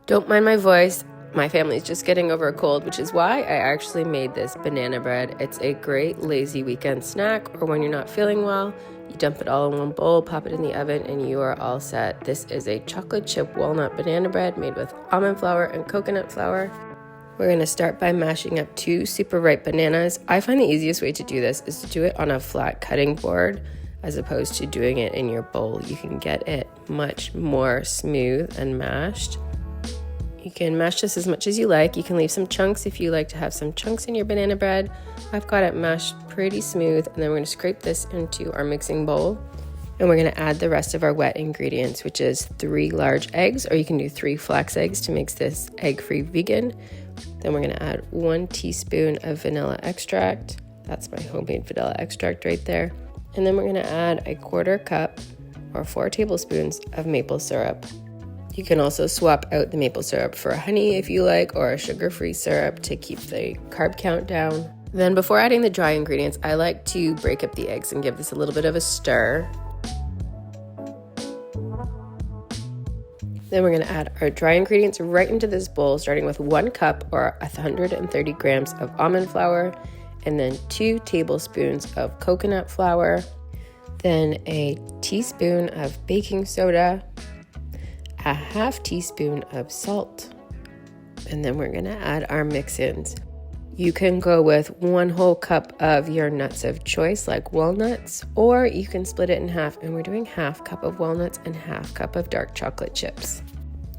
Don't mind my voice. My family's just getting over a cold, which is why I actually made this banana bread. It's a great lazy weekend snack, or when you're not feeling well, you dump it all in one bowl, pop it in the oven, and you are all set. This is a chocolate chip walnut banana bread made with almond flour and coconut flour. We're going to start by mashing up 2 super ripe bananas. I find the easiest way to do this is to do it on a flat cutting board as opposed to doing it in your bowl. You can get it much more smooth and mashed. You can mash this as much as you like. You can leave some chunks if you like to have some chunks in your banana bread. I've got it mashed pretty smooth, and then we're going to scrape this into our mixing bowl. And we're going to add the rest of our wet ingredients, which is 3 large eggs, or you can do 3 flax eggs to make this egg-free vegan. Then we're going to add 1 teaspoon of vanilla extract. That's my homemade vanilla extract right there. And then we're going to add a 1/4 cup or 4 tablespoons of maple syrup. You can also swap out the maple syrup for honey if you like, or a sugar-free syrup to keep the carb count down. Then before adding the dry ingredients, I like to break up the eggs and give this a little bit of a stir. Then we're going to add our dry ingredients right into this bowl, starting with 1 cup or 130 grams of almond flour, and then 2 tablespoons of coconut flour, then a teaspoon of baking soda, a 1/2 teaspoon of salt, and then we're going to add our mix-ins. You can go with 1 whole cup of your nuts of choice, like walnuts, or you can split it in half, and we're doing 1/2 cup of walnuts and 1/2 cup of dark chocolate chips.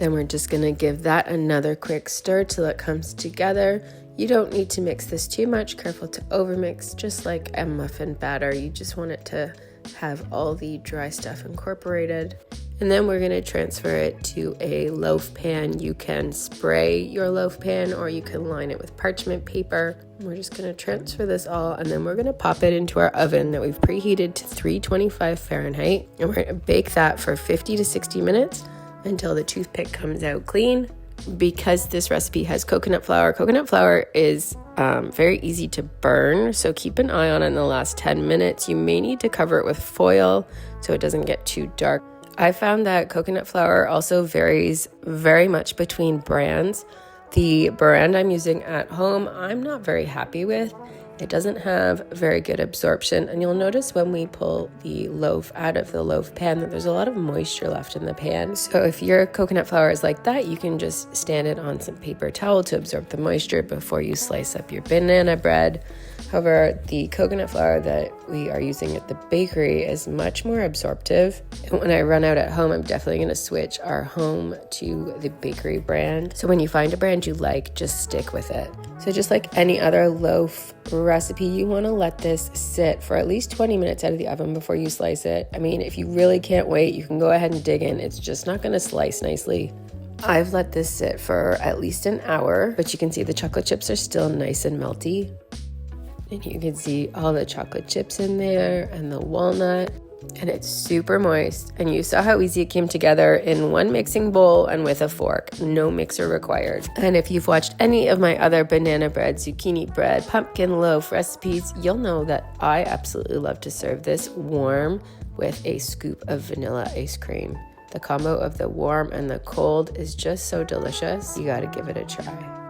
Then we're just going to give that another quick stir till it comes together. You don't need to mix this too much. Careful to overmix, just like a muffin batter. You just want it to have all the dry stuff incorporated. And then we're going to transfer it to a loaf pan. You can spray your loaf pan, or you can line it with parchment paper. We're just going to transfer this all, and then we're going to pop it into our oven that we've preheated to 325 Fahrenheit. And we're going to bake that for 50 to 60 minutes until the toothpick comes out clean. Because this recipe has coconut flour is very easy to burn, so keep an eye on it in the last 10 minutes. You may need to cover it with foil so it doesn't get too dark. I found that coconut flour also varies very much between brands. The brand I'm using at home, I'm not very happy with. It doesn't have very good absorption, and you'll notice when we pull the loaf out of the loaf pan that there's a lot of moisture left in the pan. So if your coconut flour is like that, you can just stand it on some paper towel to absorb the moisture before you slice up your banana bread. However, the coconut flour that we are using at the bakery is much more absorptive. And when I run out at home, I'm definitely going to switch our home to the bakery brand. So when you find a brand you like, just stick with it. So just like any other loaf recipe, you want to let this sit for at least 20 minutes out of the oven before you slice it. I mean, if you really can't wait, you can go ahead and dig in. It's just not going to slice nicely. I've let this sit for at least an hour, but you can see the chocolate chips are still nice and melty. And you can see all the chocolate chips in there and the walnut, and it's super moist. And you saw how easy it came together in one mixing bowl and with a fork. No mixer required. And if you've watched any of my other banana bread, zucchini bread, pumpkin loaf recipes, you'll know that I absolutely love to serve this warm with a scoop of vanilla ice cream. The combo of the warm and the cold is just so delicious. You gotta give it a try.